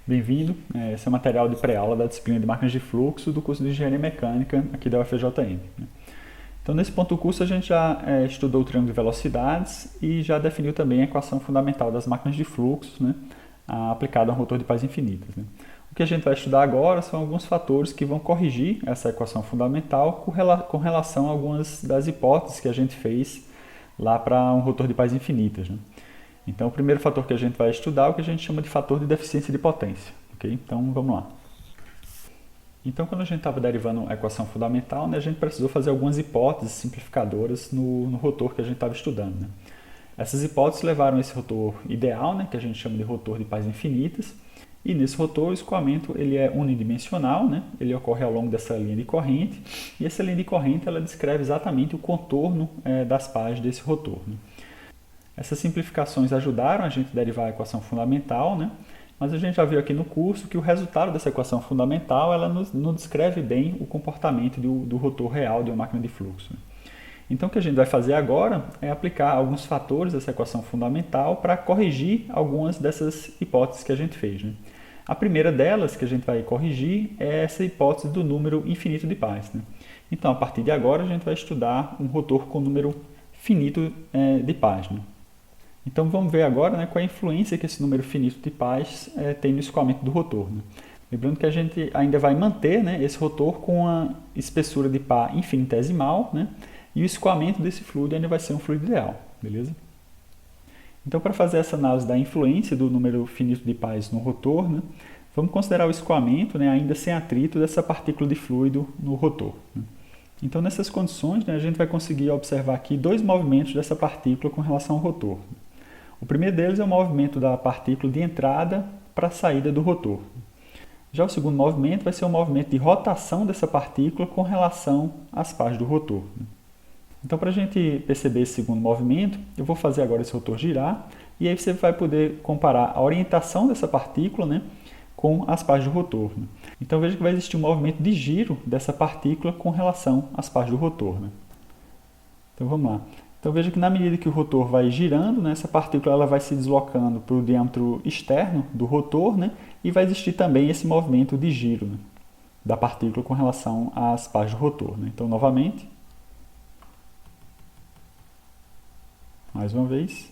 Bem-vindo. Esse é o material de pré-aula da disciplina de máquinas de fluxo do curso de Engenharia Mecânica aqui da UFJM. Então, nesse ponto do curso, a gente já estudou o triângulo de velocidades e já definiu também a equação fundamental das máquinas de fluxo, né, aplicada a um rotor de pás infinitas. Né. O que a gente vai estudar agora são alguns fatores que vão corrigir essa equação fundamental com relação a algumas das hipóteses que a gente fez lá para um rotor de pás infinitas. Né. Então, o primeiro fator que a gente vai estudar é o que a gente chama de fator de deficiência de potência. Okay? Então, vamos lá. Então, quando a gente estava derivando a equação fundamental, né, a gente precisou fazer algumas hipóteses simplificadoras no rotor que a gente estava estudando. Né? Essas hipóteses levaram a esse rotor ideal, né, que a gente chama de rotor de pás infinitas. E nesse rotor, o escoamento ele é unidimensional, né? Ele ocorre ao longo dessa linha de corrente. E essa linha de corrente ela descreve exatamente o contorno das pás desse rotor. Né? Essas simplificações ajudaram a gente a derivar a equação fundamental, né? Mas a gente já viu aqui no curso que o resultado dessa equação fundamental ela não descreve bem o comportamento do rotor real de uma máquina de fluxo. Então o que a gente vai fazer agora é aplicar alguns fatores dessa equação fundamental para corrigir algumas dessas hipóteses que a gente fez. Né? A primeira delas que a gente vai corrigir é essa hipótese do número infinito de pás. Né? Então a partir de agora a gente vai estudar um rotor com número finito de pás. Né? Então vamos ver agora, né, qual é a influência que esse número finito de pás tem no escoamento do rotor. Né? Lembrando que a gente ainda vai manter, né, esse rotor com a espessura de pá infinitesimal, né, e o escoamento desse fluido ainda vai ser um fluido ideal, beleza? Então para fazer essa análise da influência do número finito de pás no rotor, né, vamos considerar o escoamento, né, ainda sem atrito dessa partícula de fluido no rotor. Né? Então nessas condições, né, a gente vai conseguir observar aqui dois movimentos dessa partícula com relação ao rotor. O primeiro deles é o movimento da partícula de entrada para a saída do rotor. Já o segundo movimento vai ser o movimento de rotação dessa partícula com relação às pás do rotor. Então, para a gente perceber esse segundo movimento, eu vou fazer agora esse rotor girar e aí você vai poder comparar a orientação dessa partícula, né, com as pás do rotor. Então, veja que vai existir um movimento de giro dessa partícula com relação às pás do rotor. Então, vamos lá. Então veja que na medida que o rotor vai girando, né, essa partícula ela vai se deslocando para o diâmetro externo do rotor, né, e vai existir também esse movimento de giro, né, da partícula com relação às pás do rotor. Né. Então novamente, mais uma vez.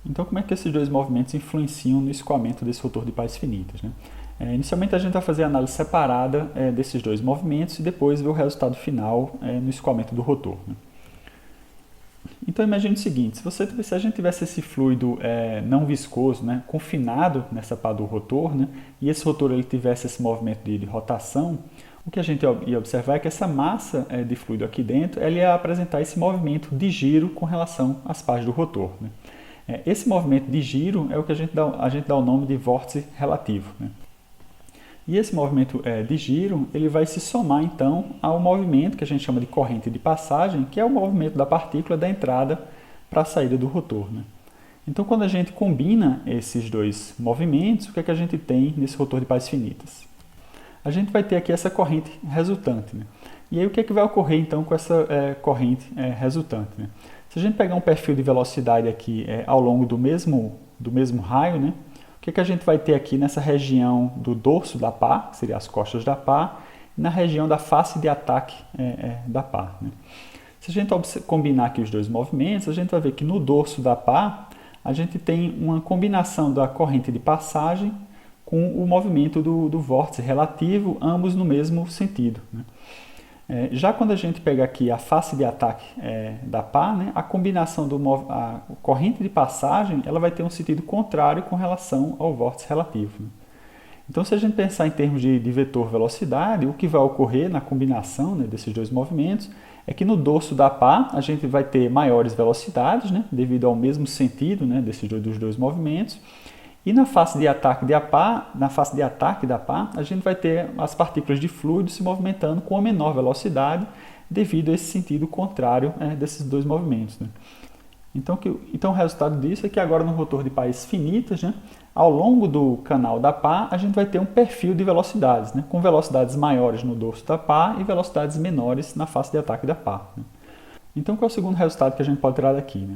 Então como é que esses dois movimentos influenciam no escoamento desse rotor de pás finitas? Né? Inicialmente a gente vai fazer a análise separada desses dois movimentos e depois ver o resultado final no escoamento do rotor. Né? Então imagine o seguinte, se a gente tivesse esse fluido não viscoso, né, confinado nessa pá do rotor, né, e esse rotor ele tivesse esse movimento de rotação, o que a gente ia observar é que essa massa de fluido aqui dentro ela ia apresentar esse movimento de giro com relação às pás do rotor. Né? Esse movimento de giro é o que a gente dá o nome de vórtice relativo. Né? E esse movimento de giro ele vai se somar então ao movimento que a gente chama de corrente de passagem, que é o movimento da partícula da entrada para a saída do rotor. Né? Então quando a gente combina esses dois movimentos, o que é que a gente tem nesse rotor de pás finitas? A gente vai ter aqui essa corrente resultante. Né? E aí o que é que vai ocorrer então com essa corrente resultante? Né? Se a gente pegar um perfil de velocidade aqui ao longo do mesmo raio, né? O que é que a gente vai ter aqui nessa região do dorso da pá, que seria as costas da pá, e na região da face de ataque da pá. Né? Se a gente combinar aqui os dois movimentos, a gente vai ver que no dorso da pá, a gente tem uma combinação da corrente de passagem com o movimento do vórtice relativo, ambos no mesmo sentido. Né? Já quando a gente pega aqui a face de ataque da pá, né, a combinação a corrente de passagem ela vai ter um sentido contrário com relação ao vórtice relativo. Né? Então, se a gente pensar em termos de vetor velocidade, o que vai ocorrer na combinação, né, desses dois movimentos é que no dorso da pá a gente vai ter maiores velocidades, né, devido ao mesmo sentido, né, dos dois movimentos. E na face de ataque da pá, a gente vai ter as partículas de fluido se movimentando com a menor velocidade devido a esse sentido contrário desses dois movimentos. Né? Então o resultado disso é que agora no rotor de pás finitas, né, ao longo do canal da pá, a gente vai ter um perfil de velocidades, né, com velocidades maiores no dorso da pá e velocidades menores na face de ataque da pá. Né? Então qual é o segundo resultado que a gente pode tirar daqui? Né?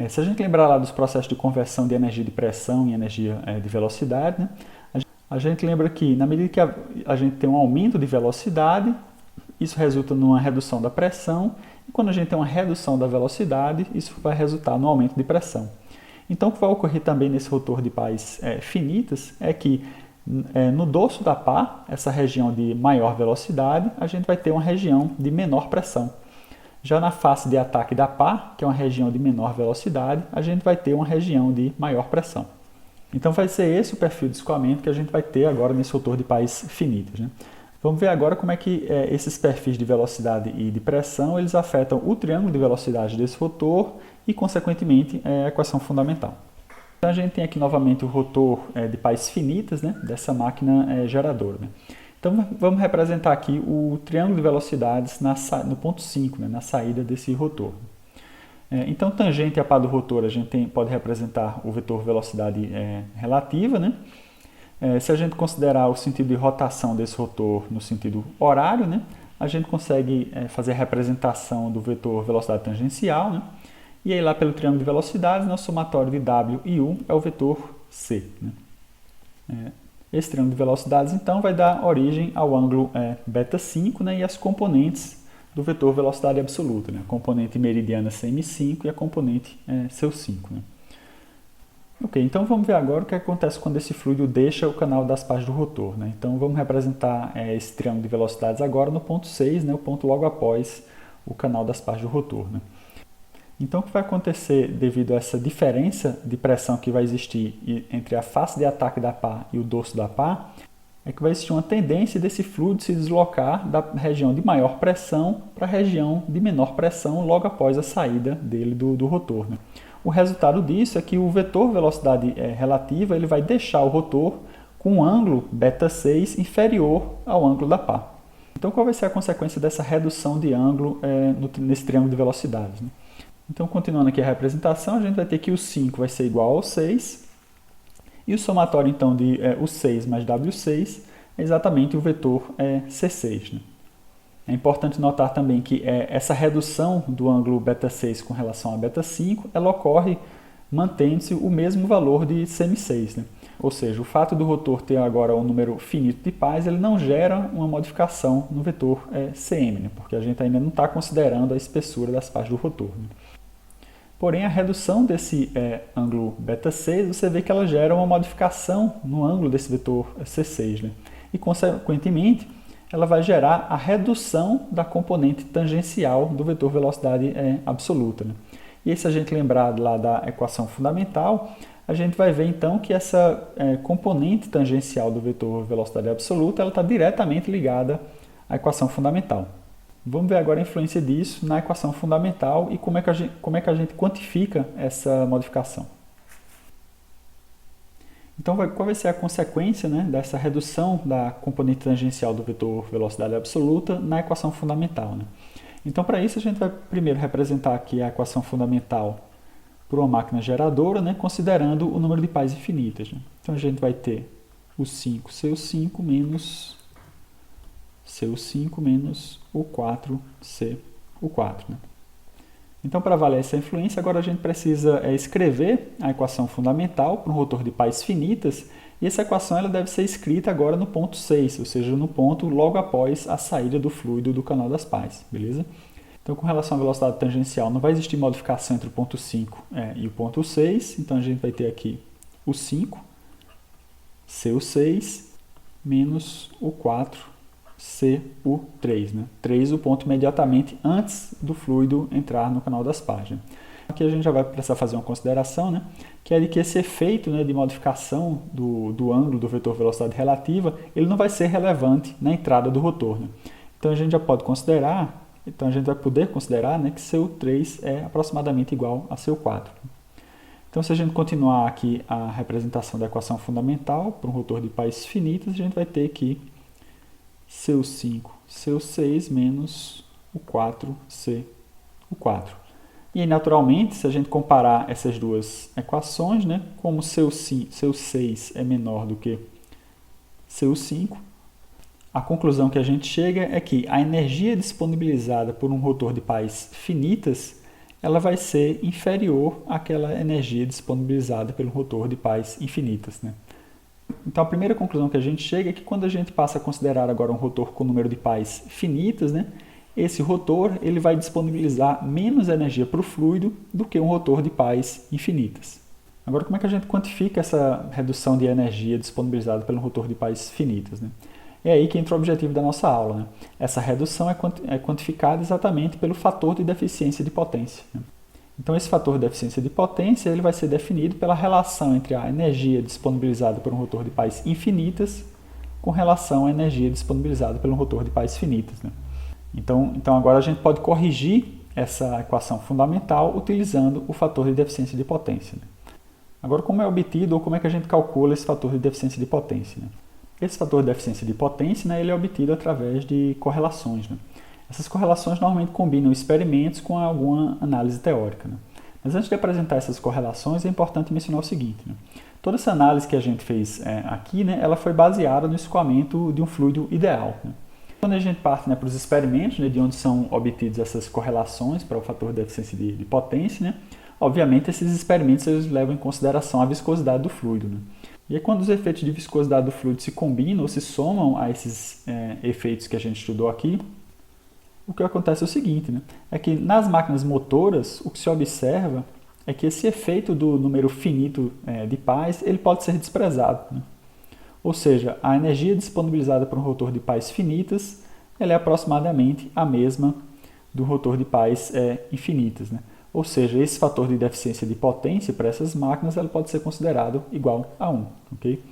Se a gente lembrar lá dos processos de conversão de energia de pressão em energia de velocidade, né, a gente lembra que na medida que a gente tem um aumento de velocidade, isso resulta numa redução da pressão, e quando a gente tem uma redução da velocidade, isso vai resultar no aumento de pressão. Então, o que vai ocorrer também nesse rotor de pás finitas é que no dorso da pá, essa região de maior velocidade, a gente vai ter uma região de menor pressão. Já na face de ataque da pá, que é uma região de menor velocidade, a gente vai ter uma região de maior pressão. Então vai ser esse o perfil de escoamento que a gente vai ter agora nesse rotor de pás finitas, né? Vamos ver agora como é que esses perfis de velocidade e de pressão eles afetam o triângulo de velocidade desse rotor e, consequentemente, a equação fundamental. Então a gente tem aqui novamente o rotor de pás finitas, né, dessa máquina geradora, né? Então vamos representar aqui o triângulo de velocidades no ponto 5, né, na saída desse rotor. Então, tangente à pá do rotor, a gente pode representar o vetor velocidade relativa, né? Se a gente considerar o sentido de rotação desse rotor no sentido horário, né, a gente consegue fazer a representação do vetor velocidade tangencial, né? E aí lá pelo triângulo de velocidades, nosso somatório de W e U é o vetor C, né? Esse triângulo de velocidades, então, vai dar origem ao ângulo β5, né, e as componentes do vetor velocidade absoluta, né? A componente meridiana CM5 e a componente seu 5, né? Ok, então vamos ver agora o que acontece quando esse fluido deixa o canal das pás do rotor, né? Então vamos representar esse triângulo de velocidades agora no ponto 6, né, o ponto logo após o canal das pás do rotor, né? Então o que vai acontecer devido a essa diferença de pressão que vai existir entre a face de ataque da pá e o dorso da pá, é que vai existir uma tendência desse fluido se deslocar da região de maior pressão para a região de menor pressão logo após a saída dele do rotor, né? O resultado disso é que o vetor velocidade relativa ele vai deixar o rotor com um ângulo β6 inferior ao ângulo da pá. Então, qual vai ser a consequência dessa redução de ângulo nesse triângulo de velocidades, né? Então, continuando aqui a representação, a gente vai ter que o 5 vai ser igual ao 6, e o somatório, então, de o 6 mais W6 é exatamente o vetor C6, né? É importante notar também que essa redução do ângulo β6 com relação a β5, ela ocorre mantendo-se o mesmo valor de CM6, né? Ou seja, o fato do rotor ter agora um número finito de pás, ele não gera uma modificação no vetor Cm, né? Porque a gente ainda não está considerando a espessura das pás do rotor, né? Porém, a redução desse ângulo β6, você vê que ela gera uma modificação no ângulo desse vetor C6, né? E, consequentemente, ela vai gerar a redução da componente tangencial do vetor velocidade absoluta, né? E aí, se a gente lembrar lá da equação fundamental, a gente vai ver então que essa componente tangencial do vetor velocidade absoluta ela está diretamente ligada à equação fundamental. Vamos ver agora a influência disso na equação fundamental e como é que a gente quantifica essa modificação. Então, qual vai ser a consequência, né, dessa redução da componente tangencial do vetor velocidade absoluta na equação fundamental, né? Então, para isso, a gente vai primeiro representar aqui a equação fundamental por uma máquina geradora, né, considerando o número de pás infinitas, né? Então, a gente vai ter o 5 seu5 menos seu5 menos o 4c o 4, né? Então, para valer essa influência, agora a gente precisa escrever a equação fundamental para um rotor de pás finitas, e essa equação ela deve ser escrita agora no ponto 6, ou seja, no ponto logo após a saída do fluido do canal das pás, beleza? Então, com relação à velocidade tangencial, não vai existir modificação entre o ponto 5 e o ponto 6, então a gente vai ter aqui o 5, seu6, menos o 4, CU3, né? 3 o ponto imediatamente antes do fluido entrar no canal das pás, né? Aqui a gente já vai precisar fazer uma consideração, né? Que é de que esse efeito, né, de modificação do ângulo do vetor velocidade relativa, ele não vai ser relevante na entrada do rotor, né? Então a gente já pode considerar, então a gente vai poder considerar, né, que CU3 é aproximadamente igual a CU4. Então, se a gente continuar aqui a representação da equação fundamental para um rotor de pás finitas, a gente vai ter que seu5, seu6 menos o 4c, o 4. E aí, naturalmente, se a gente comparar essas duas equações, né, como seu6 é menor do que seu5, a conclusão que a gente chega é que a energia disponibilizada por um rotor de pás finitas ela vai ser inferior àquela energia disponibilizada pelo rotor de pás infinitas, né? Então a primeira conclusão que a gente chega é que quando a gente passa a considerar agora um rotor com número de pás finitas, né, esse rotor ele vai disponibilizar menos energia para o fluido do que um rotor de pás infinitas. Agora, como é que a gente quantifica essa redução de energia disponibilizada pelo rotor de pás finitas, né? É aí que entra o objetivo da nossa aula, né? Essa redução é quantificada exatamente pelo fator de deficiência de potência, né? Então, esse fator de deficiência de potência ele vai ser definido pela relação entre a energia disponibilizada por um rotor de pás infinitas com relação à energia disponibilizada pelo rotor de pás finitas, né? Então, agora a gente pode corrigir essa equação fundamental utilizando o fator de deficiência de potência, né? Agora, como é obtido ou como é que a gente calcula esse fator de deficiência de potência, né? Esse fator de deficiência de potência, né, ele é obtido através de correlações, né? Essas correlações normalmente combinam experimentos com alguma análise teórica, né? Mas antes de apresentar essas correlações, é importante mencionar o seguinte, né? Toda essa análise que a gente fez aqui, né, ela foi baseada no escoamento de um fluido ideal, né? Quando a gente parte, né, para os experimentos, né, de onde são obtidas essas correlações para o fator de deficiência de potência, né, obviamente esses experimentos eles levam em consideração a viscosidade do fluido, né? E aí, quando os efeitos de viscosidade do fluido se combinam ou se somam a esses efeitos que a gente estudou aqui, o que acontece é o seguinte, né? É que nas máquinas motoras, o que se observa é que esse efeito do número finito de pás ele pode ser desprezado, né? Ou seja, a energia disponibilizada por um rotor de pás finitas ela é aproximadamente a mesma do rotor de pás infinitas, né? Ou seja, esse fator de deficiência de potência para essas máquinas ela pode ser considerado igual a 1. Okay?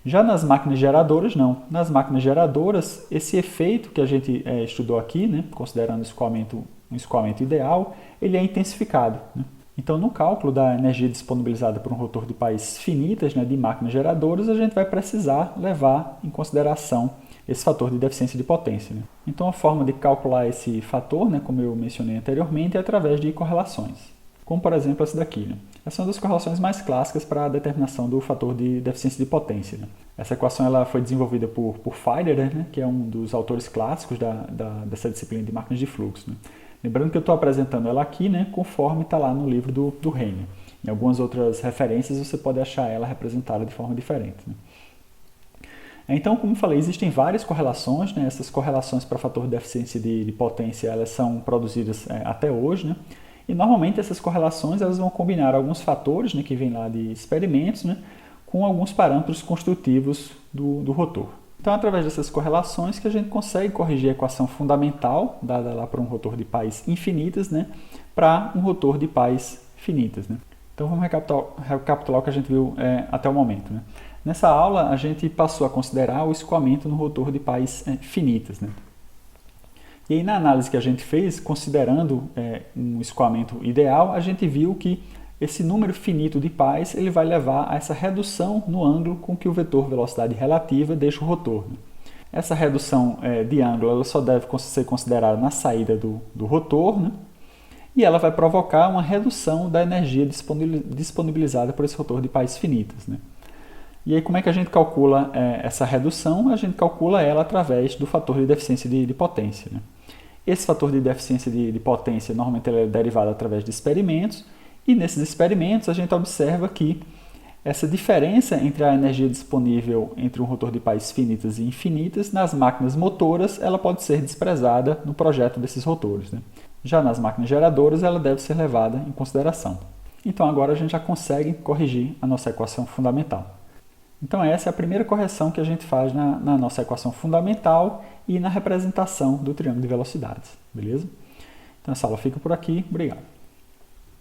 Já nas máquinas geradoras, não. Nas máquinas geradoras, esse efeito que a gente estudou aqui, né, considerando um escoamento ideal, ele é intensificado, né? Então, no cálculo da energia disponibilizada por um rotor de pás finitas, né, de máquinas geradoras, a gente vai precisar levar em consideração esse fator de deficiência de potência, né? Então, a forma de calcular esse fator, né, como eu mencionei anteriormente, é através de correlações, como por exemplo essa daqui, né? Essa é uma das correlações mais clássicas para a determinação do fator de deficiência de potência, né? Essa equação ela foi desenvolvida por Federer, né, que é um dos autores clássicos dessa disciplina de máquinas de fluxo, né? Lembrando que eu estou apresentando ela aqui, né, conforme está lá no livro do Renner. Em algumas outras referências você pode achar ela representada de forma diferente, né? Então, como falei, existem várias correlações, né? Essas correlações para fator de deficiência de potência elas são produzidas até hoje, né? E normalmente essas correlações elas vão combinar alguns fatores, né, que vêm lá de experimentos, né, com alguns parâmetros construtivos do rotor. Então, através dessas correlações que a gente consegue corrigir a equação fundamental dada lá para um rotor de pás infinitas, né, para um rotor de pás finitas, né? Então, vamos recapitular o que a gente viu até o momento, né? Nessa aula, a gente passou a considerar o escoamento no rotor de pás finitas, né? E aí, na análise que a gente fez, considerando um escoamento ideal, a gente viu que esse número finito de pás ele vai levar a essa redução no ângulo com que o vetor velocidade relativa deixa o rotor, né? Essa redução de ângulo ela só deve ser considerada na saída do rotor, né? E ela vai provocar uma redução da energia disponibilizada por esse rotor de pás finitas, né? E aí, como é que a gente calcula essa redução? A gente calcula ela através do fator de deficiência de potência, né? Esse fator de deficiência de potência, normalmente ele é derivado através de experimentos, e nesses experimentos a gente observa que essa diferença entre a energia disponível entre um rotor de pás finitas e infinitas, nas máquinas motoras, ela pode ser desprezada no projeto desses rotores, né? Já nas máquinas geradoras, ela deve ser levada em consideração. Então, agora a gente já consegue corrigir a nossa equação fundamental. Então, essa é a primeira correção que a gente faz na nossa equação fundamental e na representação do triângulo de velocidades, beleza? Então, essa aula fica por aqui. Obrigado.